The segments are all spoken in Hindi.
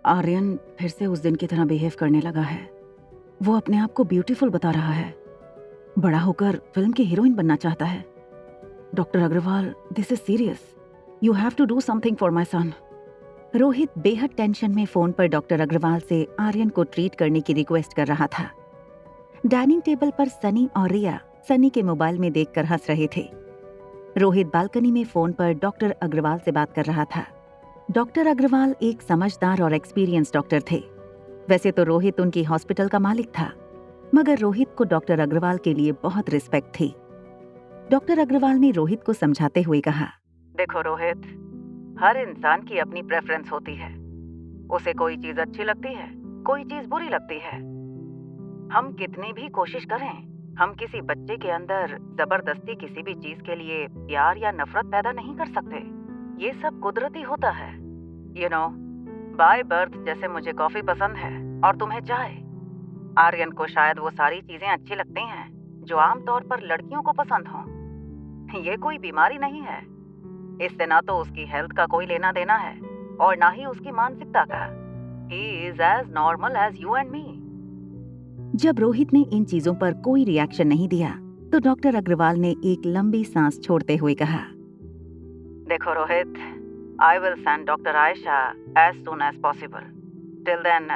आर्यन फिर से उस दिन की तरह बिहेव करने लगा है। वो अपने आप को ब्यूटीफुल बता रहा है, बड़ा होकर फिल्म की हीरोइन बनना चाहता है। Doctor Agarwal, this is serious. You have to do something for my son. Rohit बेहद टेंशन में फोन पर डॉक्टर अग्रवाल से आर्यन को ट्रीट करने की रिक्वेस्ट कर रहा था। डाइनिंग टेबल पर सनी और रिया सनी के मोबाइल में देखकर हंस रहे थे। रोहित बालकनी में फोन पर डॉक्टर अग्रवाल से बात कर रहा था। डॉक्टर अग्रवाल एक समझदार और एक्सपीरियंस डॉक्टर थे। वैसे तो रोहित उनकी हॉस्पिटल का मालिक था, मगर रोहित को डॉक्टर अग्रवाल के लिए बहुत रिस्पेक्ट थी। डॉक्टर अग्रवाल ने रोहित को समझाते हुए कहा, देखो रोहित, हर इंसान की अपनी प्रेफरेंस होती है। उसे कोई चीज अच्छी लगती है, कोई चीज बुरी लगती है। हम कितनी भी कोशिश करें, हम किसी बच्चे के अंदर जबरदस्ती किसी भी चीज के लिए प्यार या नफरत पैदा नहीं कर सकते। ये सब कुदरती होता है। यू नो, बाय बर्थ जैसे मुझे कॉफी पसंद है और तुम्हें चाय। आर्यन को शायद वो सारी चीजें अच्छी लगती हैं जो आमतौर पर लड़कियों को पसंद हों। ये कोई बीमारी नहीं है। इससे ना तो उसकी हेल्थ का कोई लेना देना है और ना ही उसकी मानसिकता का। He is as normal as you and me. जब रोहित ने इन चीजों पर कोई रिएक्शन नहीं दिया तो डॉक्टर अग्रवाल ने एक लंबी सांस छोड़ते हुए कहा, देखो Rohit, I will send doctor Ayesha as soon as possible. Till then,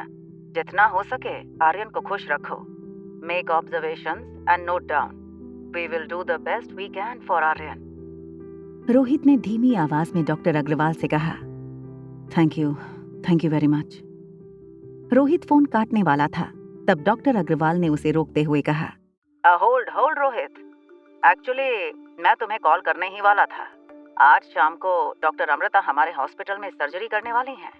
जितना हो सके आर्यन को खुश रखो. Make observations and note down. We will do the best we can for Aryan. Rohit ने धीमी आवाज में डॉक्टर अग्रवाल से कहा, thank you very much. Rohit phone काटने वाला था, तब डॉक्टर अग्रवाल ने उसे रोकते हुए कहा, होल्ड रोहित, एक्चुअली मैं तुम्हें कॉल करने ही वाला था। आज शाम को डॉक्टर अमृता हमारे हॉस्पिटल में सर्जरी करने वाली हैं।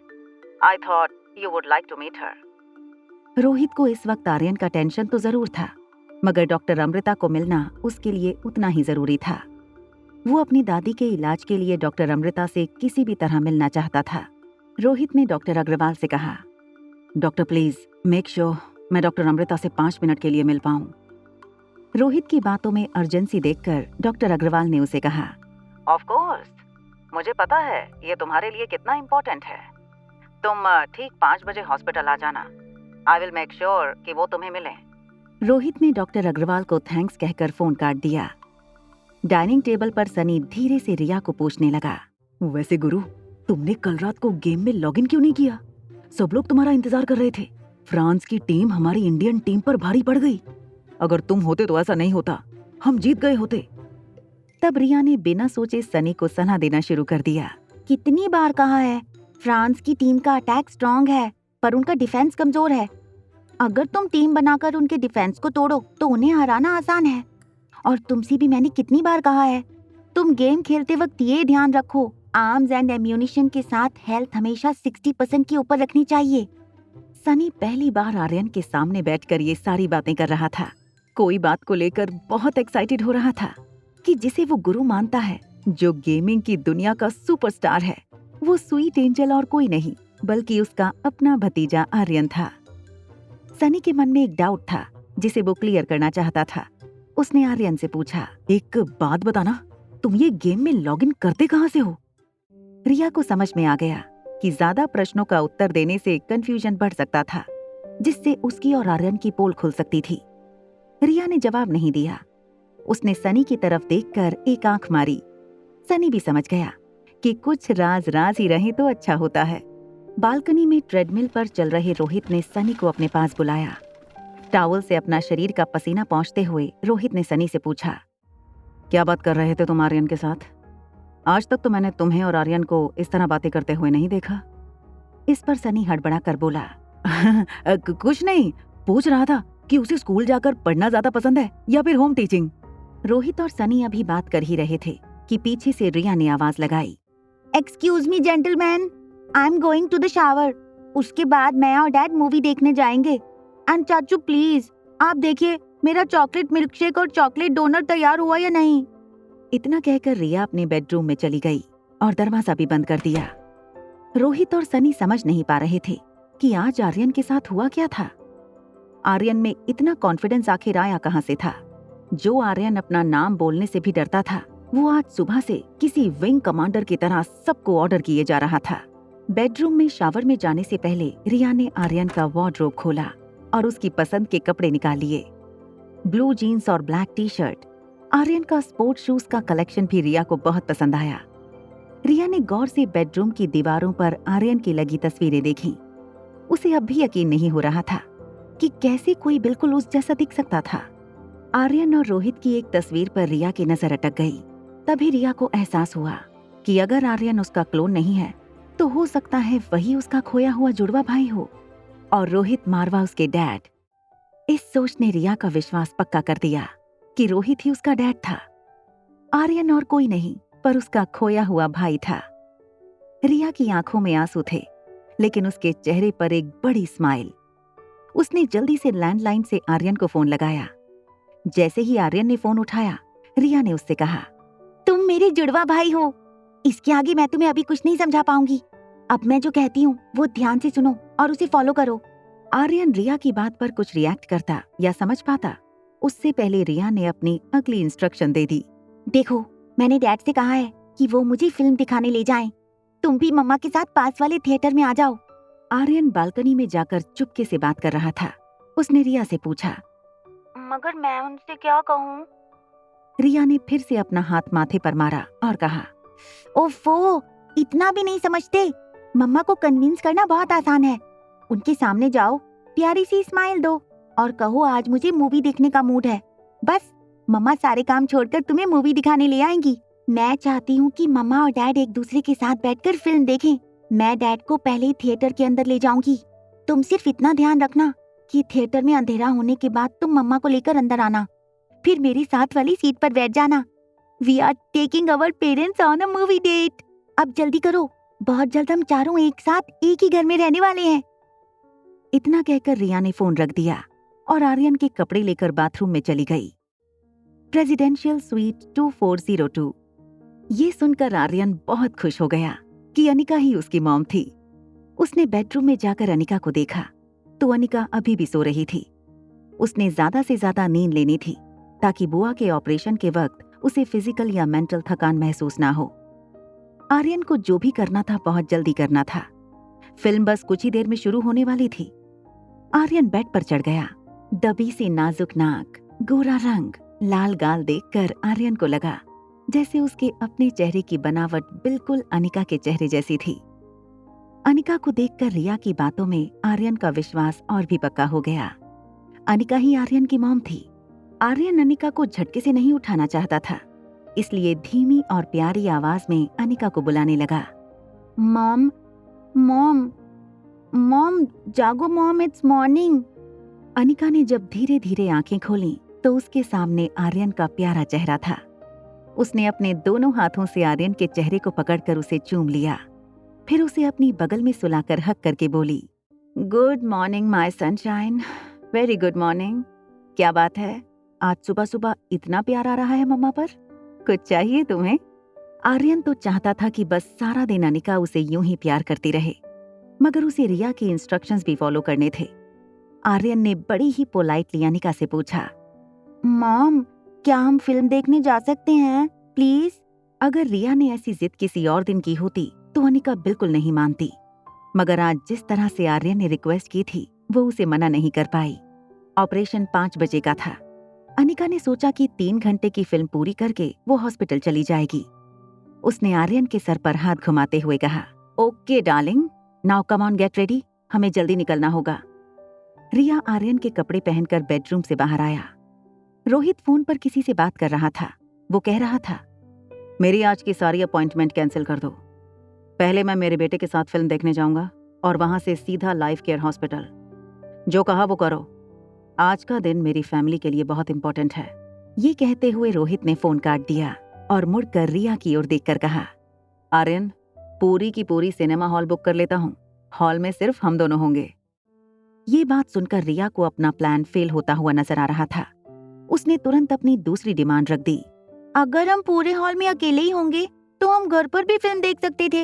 I thought you would like to meet her. Rohit को इस वक्त आर्यन का टेंशन तो जरूर था, मगर डॉक्टर अमृता को मिलना उसके लिए उतना ही जरूरी था। वो अपनी दादी के इलाज के लिए डॉक्टर अमृता से किसी भी तरह मिलना चाहता था। रोहित ने डॉक्टर अग्रवाल से कहा, डॉक्टर प्लीज मेक श्योर मैं डॉक्टर अमृता से 5 मिनट के लिए मिल पाऊं। रोहित की बातों में अर्जेंसी देखकर डॉक्टर अग्रवाल ने उसे कहा, ऑफ कोर्स, मुझे पता है ये तुम्हारे लिए कितना इम्पोर्टेंट है। तुम ठीक 5 बजे हॉस्पिटल आ जाना। आई विल मेक श्योर कि वो तुम्हें मिले। रोहित ने डॉक्टर अग्रवाल को थैंक्स कहकर फोन काट दिया। डाइनिंग टेबल पर सनी धीरे से रिया को पूछने लगा, वैसे गुरु, तुमने कल रात को गेम में लॉगिन क्यों नहीं किया? सब लोग तुम्हारा इंतजार कर रहे थे। फ्रांस की टीम हमारी इंडियन टीम पर भारी पड़ गई। अगर तुम होते तो ऐसा नहीं होता, हम जीत गए होते। तब रिया ने बिना सोचे सनी को सलाह देना शुरू कर दिया, कितनी बार कहा है, फ्रांस की टीम का अटैक स्ट्रॉन्ग है पर उनका डिफेंस कमजोर है। अगर तुम टीम बनाकर उनके डिफेंस को तोड़ो तो उन्हें हराना आसान है। और तुमसे भी मैंने कितनी बार कहा है, तुम गेम खेलते वक्त ये ध्यान रखो, आर्म्स एंड एम्यूनिशन के साथ हेल्थ हमेशा 60% के ऊपर रखनी चाहिए। सनी पहली बार आर्यन के सामने बैठकर ये सारी बातें कर रहा था। कोई बात को लेकर बहुत एक्साइटेड हो रहा था कि जिसे वो गुरु मानता है, जो गेमिंग की दुनिया का सुपरस्टार है, वो स्वीट एंजल और कोई नहीं बल्कि उसका अपना भतीजा आर्यन था। सनी के मन में एक डाउट था जिसे वो क्लियर करना चाहता था। उसने आर्यन से पूछा, एक बात बताना, तुम ये गेम में लॉगिन करते कहाँ से हो? रिया को समझ में आ गया कि ज्यादा प्रश्नों का उत्तर देने से कंफ्यूजन बढ़ सकता था, जिससे उसकी और आर्यन की पोल खुल सकती थी। रिया ने जवाब नहीं दिया। उसने सनी की तरफ देखकर एक आंख मारी। सनी भी समझ गया कि कुछ राज राज ही रहे तो अच्छा होता है। बालकनी में ट्रेडमिल पर चल रहे रोहित ने सनी को अपने पास बुलाया। टॉवल से अपना शरीर का पसीना पोंछते हुए रोहित ने सनी से पूछा, क्या बात कर रहे थे तुम आर्यन के साथ? आज तक तो मैंने तुम्हें और आर्यन को इस तरह बातें करते हुए नहीं देखा। इस पर सनी हड़बड़ा कर बोला, कुछ नहीं, पूछ रहा था कि उसे स्कूल जाकर पढ़ना ज्यादा पसंद है या फिर होम टीचिंग। रोहित और सनी अभी बात कर ही रहे थे कि पीछे से रिया ने आवाज लगाई, excuse me gentleman, I am going to the shower. उसके बाद मैं और डैड मूवी देखने जाएंगे। एंड चाचू प्लीज आप देखिए मेरा चॉकलेट मिल्कशेक और चॉकलेट डोनट तैयार हुआ या नहीं। इतना कहकर रिया अपने बेडरूम में चली गई और दरवाजा भी बंद कर दिया। रोहित और सनी समझ नहीं पा रहे थे कि आज आर्यन के साथ हुआ क्या था। आर्यन में इतना कॉन्फिडेंस आखिर आया कहां से था? जो आर्यन अपना नाम बोलने से भी डरता था, वो आज सुबह से किसी विंग कमांडर की तरह सबको ऑर्डर किए जा रहा था। बेडरूम में शावर में जाने से पहले रिया ने आर्यन का वार्डरोब खोला और उसकी पसंद के कपड़े निकाल लिए। ब्लू जीन्स और ब्लैक टी शर्ट। आर्यन का स्पोर्ट शूज का कलेक्शन भी रिया को बहुत पसंद आया। रिया ने गौर से बेडरूम की दीवारों पर आर्यन की लगी तस्वीरें देखीं। उसे अब भी यकीन नहीं हो रहा था कि कैसे कोई बिल्कुल उस जैसा दिख सकता था। आर्यन और रोहित की एक तस्वीर पर रिया की नजर अटक गई। तभी रिया को एहसास हुआ कि अगर आर्यन उसका क्लोन नहीं है तो हो सकता है वही उसका खोया हुआ जुड़वा भाई हो और रोहित मारवा उसके डैड। इस सोच ने रिया का विश्वास पक्का कर दिया कि रोहित ही उसका डैड था। आर्यन और कोई नहीं पर उसका खोया हुआ भाई था। रिया की आंखों में आंसू थे, लेकिन उसके चेहरे पर एक बड़ी स्माइल। उसने जल्दी से लैंडलाइन से आर्यन को फोन लगाया। जैसे ही आर्यन ने फोन उठाया, रिया ने उससे कहा, तुम मेरे जुड़वा भाई हो। इसके आगे मैं तुम्हें अभी कुछ नहीं समझा पाऊंगी। अब मैं जो कहती हूँ वो ध्यान से सुनो और उसे फॉलो करो। आर्यन रिया की बात पर कुछ रिएक्ट करता या समझ पाता उससे पहले रिया ने अपनी अगली इंस्ट्रक्शन दे दी। देखो, मैंने डैड से कहा है कि वो मुझे फिल्म दिखाने ले जाएं। तुम भी मम्मा के साथ पास वाले थिएटर में आ जाओ। आर्यन बालकनी में जाकर चुपके से बात कर रहा था। उसने रिया से पूछा, मगर मैं उनसे क्या कहूँ? रिया ने फिर से अपना हाथ माथे पर मारा और कहा, ओफो, इतना भी नहीं समझते। मम्मा को कन्विंस करना बहुत आसान है। उनके सामने जाओ, प्यारी सी स्माइल दो और कहो आज मुझे मूवी देखने का मूड है। बस मम्मा सारे काम छोड़कर तुम्हें मूवी दिखाने ले आएंगी। मैं चाहती हूँ कि मम्मा और डैड एक दूसरे के साथ बैठकर फिल्म देखें। मैं डैड को पहले ही थिएटर के अंदर ले जाऊंगी। तुम सिर्फ इतना ध्यान रखना कि थिएटर में अंधेरा होने के बाद तुम मम्मा को लेकर अंदर आना, फिर मेरी साथ वाली सीट पर बैठ जाना। We are taking our parents on a movie date. अब जल्दी करो, बहुत जल्द हम चारों एक साथ एक ही घर में रहने वाले हैं। इतना कहकर रिया ने फोन रख दिया और आर्यन के कपड़े लेकर बाथरूम में चली गई। Presidential suite 2402। ये सुनकर आर्यन बहुत खुश हो गया कि अनिका ही उसकी मॉम थी। उसने बेडरूम में जाकर अनिका को देखा तो अनिका अभी भी सो रही थी। उसने ज्यादा से ज्यादा नींद लेनी थी ताकि बुआ के ऑपरेशन के वक्त उसे फिजिकल या मेंटल थकान महसूस ना हो। आर्यन को जो भी करना था बहुत जल्दी करना था। फिल्म बस कुछ ही देर में शुरू होने वाली थी। आर्यन बेड पर चढ़ गया। दबी सी नाजुक नाक, गोरा रंग, लाल गाल देखकर आर्यन को लगा जैसे उसके अपने चेहरे की बनावट बिल्कुल अनिका के चेहरे जैसी थी। अनिका को देखकर रिया की बातों में आर्यन का विश्वास और भी पक्का हो गया। अनिका ही आर्यन की मॉम थी। आर्यन अनिका को झटके से नहीं उठाना चाहता था, इसलिए धीमी और प्यारी आवाज में अनिका को बुलाने लगा। मॉम, मॉम, मॉम, जागो मॉम, इट्स मॉर्निंग। अनिका ने जब धीरे धीरे आंखें खोलीं तो उसके सामने आर्यन का प्यारा चेहरा था। उसने अपने दोनों हाथों से आर्यन के चेहरे को पकड़कर उसे चूम लिया, फिर उसे अपनी बगल में सुलाकर हक करके बोली, good morning my sunshine, very good morning. क्या बात है, आज सुबह सुबह इतना प्यार आ रहा है मम्मा पर? कुछ चाहिए तुम्हें? आर्यन तो चाहता था कि बस सारा दिन अनिका उसे यूं ही प्यार करती रहे, मगर उसे रिया की इंस्ट्रक्शंस भी फॉलो करने थे। आर्यन ने बड़ी ही पोलाइटली अनिका से पूछा, मॉम, क्या हम फिल्म देखने जा सकते हैं प्लीज? अगर रिया ने ऐसी जिद किसी और दिन की होती तो अनिका बिल्कुल नहीं मानती, मगर आज जिस तरह से आर्यन ने रिक्वेस्ट की थी वो उसे मना नहीं कर पाई। ऑपरेशन 5 बजे का था। अनिका ने सोचा कि 3 घंटे की फिल्म पूरी करके वो हॉस्पिटल चली जाएगी। उसने आर्यन के सर पर हाथ घुमाते हुए कहा, okay darling, now come on get ready, हमें जल्दी निकलना होगा। रिया आर्यन के कपड़े पहनकर बेडरूम से बाहर आया। रोहित फोन पर किसी से बात कर रहा था। वो कह रहा था, मेरी आज की सारी अपॉइंटमेंट कैंसिल कर दो। पहले मैं मेरे बेटे के साथ फिल्म देखने जाऊंगा और वहां से सीधा लाइफ केयर हॉस्पिटल। जो कहा वो करो। आज का दिन मेरी फैमिली के लिए बहुत इंपॉर्टेंट है। ये कहते हुए रोहित ने फोन काट दिया और मुड़कर रिया की ओर देखकर कहा, आर्यन, पूरी की पूरी सिनेमा हॉल बुक कर लेता हूँ। हॉल में सिर्फ हम दोनों होंगे। ये बात सुनकर रिया को अपना प्लान फेल होता हुआ नजर आ रहा था। उसने तुरंत अपनी दूसरी डिमांड रख दी, अगर हम पूरे हॉल में अकेले ही होंगे तो हम घर पर भी फिल्म देख सकते थे।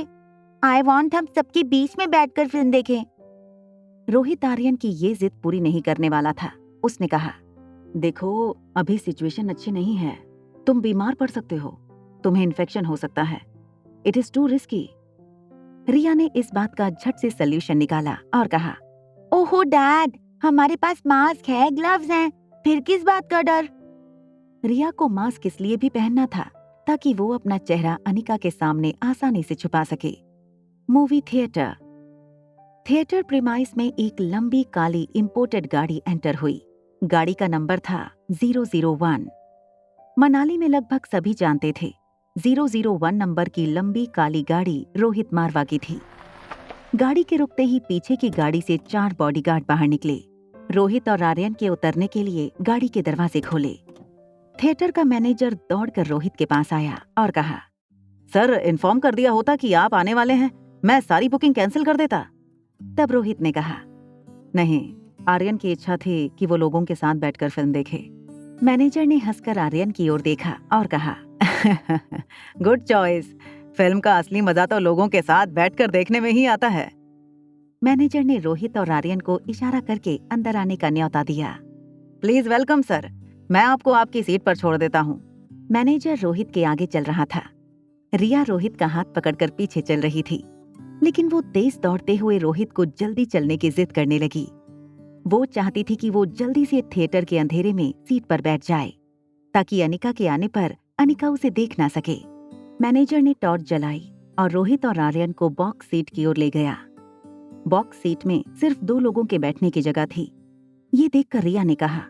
आई वॉन्ट हम सबके बीच में बैठकर फिल्म देखें। रोहित आर्यन की ये जिद पूरी नहीं करने वाला था। उसने कहा, देखो, अभी सिचुएशन अच्छी नहीं है। तुम बीमार पड़ सकते हो, तुम्हें इन्फेक्शन हो सकता है। It is too risky. Riya ने इस बात का झट से सल्यूशन निकाला और कहा, ओहो डैड, हमारे पास मास्क है, ग्लव्स हैं, फिर किस बात का डर? रिया को मास्क इसलिए भी पहनना था ताकि वो अपना चेहरा अनिका के सामने आसानी से छुपा सके। Movie theatre. थिएटर प्रीमाइस में एक लंबी काली इंपोर्टेड गाड़ी एंटर हुई। गाड़ी का नंबर था 001। मनाली में लगभग सभी जानते थे 001 नंबर की लंबी काली गाड़ी रोहित मारवा की थी। गाड़ी के रुकते ही पीछे की गाड़ी से 4 बॉडीगार्ड बाहर निकले। रोहित और आर्यन के उतरने के लिए गाड़ी के दरवाजे खोले। थिएटर का मैनेजर दौड़कर रोहित के पास आया और कहा, सर, इन्फॉर्म कर दिया होता कि आप आने वाले हैं, मैं सारी बुकिंग कैंसिल कर देता। तब रोहित ने कहा, नहीं, आर्यन की इच्छा थी कि वो लोगों के साथ बैठकर फिल्म देखे। मैनेजर ने हंसकर आर्यन की ओर देखा और कहा, गुड चॉइस, फिल्म का असली मजा तो लोगों के साथ बैठकर देखने में ही आता है। मैनेजर ने रोहित और आर्यन को इशारा करके अंदर आने का न्योता दिया। प्लीज वेलकम सर, मैं आपको आपकी सीट पर छोड़ देता हूँ। मैनेजर रोहित के आगे चल रहा था। रिया रोहित का हाथ पकड़कर पीछे चल रही थी, लेकिन वो तेज दौड़ते हुए रोहित को जल्दी चलने की जिद करने लगी। वो चाहती थी कि वो जल्दी से थिएटर के अंधेरे में सीट पर बैठ जाए ताकि अनिका के आने पर अनिका उसे देख ना सके। मैनेजर ने टॉर्च जलाई और रोहित और आर्यन को बॉक्स सीट की ओर ले गया। बॉक्स सीट में सिर्फ 2 लोगों के बैठने की जगह थी। ये देखकर रिया ने कहा,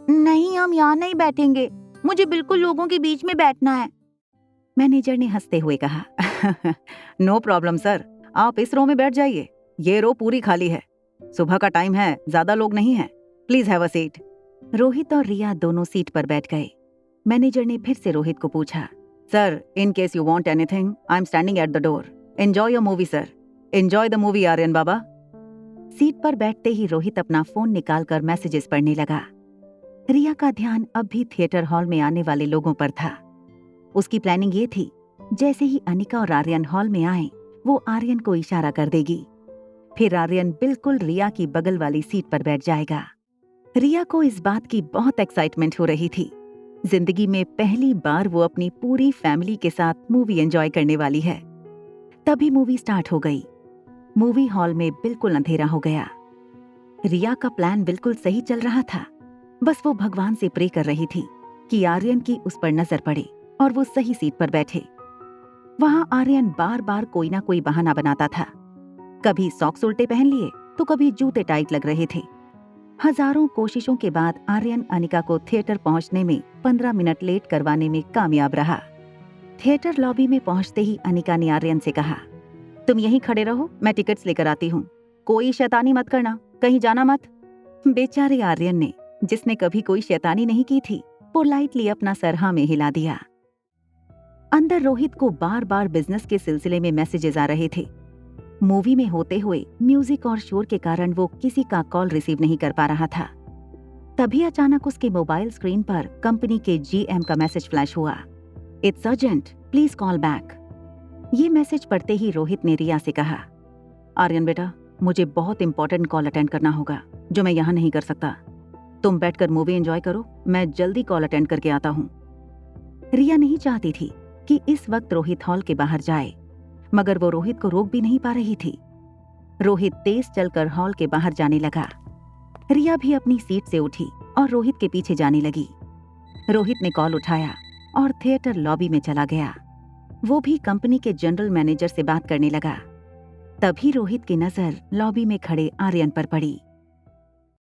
नहीं, हम यहाँ नहीं बैठेंगे, मुझे बिल्कुल लोगों के बीच में बैठना है। मैनेजर ने हंसते हुए कहा, नो प्रॉब्लम सर, आप इस रो में बैठ जाइए, ये रो पूरी खाली है, सुबह का टाइम है, ज्यादा लोग नहीं हैं, please have a seat. Rohit और रिया दोनों सीट पर बैठ गए। मैनेजर ने फिर से रोहित को पूछा, sir, in case you want anything, I am standing at the door, enjoy your movie sir, enjoy the movie Aryan baba. Seat पर बैठते ही रोहित अपना फोन निकालकर मैसेजेस पढ़ने लगा। रिया का ध्यान अब भी थिएटर हॉल में आने वाले लोगों पर था। उसकी प्लानिंग ये थी, जैसे ही अनिका और आर्यन हॉल में आए, वो आर्यन को इशारा कर देगी, फिर आर्यन बिल्कुल रिया की बगल वाली सीट पर बैठ जाएगा। रिया को इस बात की बहुत एक्साइटमेंट हो रही थी। जिंदगी में पहली बार वो अपनी पूरी फैमिली के साथ मूवी एंजॉय करने वाली है। तभी मूवी स्टार्ट हो गई। मूवी हॉल में बिल्कुल अंधेरा हो गया। रिया का प्लान बिल्कुल सही चल रहा था, बस वो भगवान से प्रे कर रही थी कि आर्यन की उस पर नजर पड़े और वो सही सीट पर बैठे। वहां आर्यन बार बार कोई ना कोई बहाना बनाता था। कभी सॉक्स उल्टे पहन लिए तो कभी जूते टाइट लग रहे थे। हजारों कोशिशों के बाद आर्यन अनिका को थिएटर पहुंचने में 15 मिनट लेट करवाने में कामयाब रहा। थिएटर लॉबी में पहुंचते ही अनिका ने आर्यन से कहा, तुम यहीं खड़े रहो, मैं टिकट्स लेकर आती हूँ, कोई शैतानी मत करना, कहीं जाना मत। बेचारे आर्यन ने, जिसने कभी कोई शैतानी नहीं की थी, पोलाइटली अपना सर हाँ में हिला दिया। अंदर रोहित को बार बार बिजनेस के सिलसिले में मैसेजेस आ रहे थे। मूवी में होते हुए म्यूजिक और शोर के कारण वो किसी का कॉल रिसीव नहीं कर पा रहा था। तभी अचानक उसके मोबाइल स्क्रीन पर कंपनी के जीएम का मैसेज फ्लैश हुआ, it's urgent, please call back. ये मैसेज पढ़ते ही रोहित ने रिया से कहा, आर्यन बेटा, मुझे बहुत इंपॉर्टेंट कॉल अटेंड करना होगा जो मैं यहाँ नहीं कर सकता। तुम बैठकर मूवी एंजॉय करो, मैं जल्दी कॉल अटेंड करके आता हूँ। रिया नहीं चाहती थी कि इस वक्त रोहित हॉल के बाहर जाए, मगर वो रोहित को रोक भी नहीं पा रही थी। रोहित तेज चलकर हॉल के बाहर जाने लगा। रिया भी अपनी सीट से उठी और रोहित के पीछे जाने लगी। रोहित ने कॉल उठाया और थिएटर लॉबी में चला गया। वो भी कंपनी के जनरल मैनेजर से बात करने लगा। तभी रोहित की नजर लॉबी में खड़े आर्यन पर पड़ी।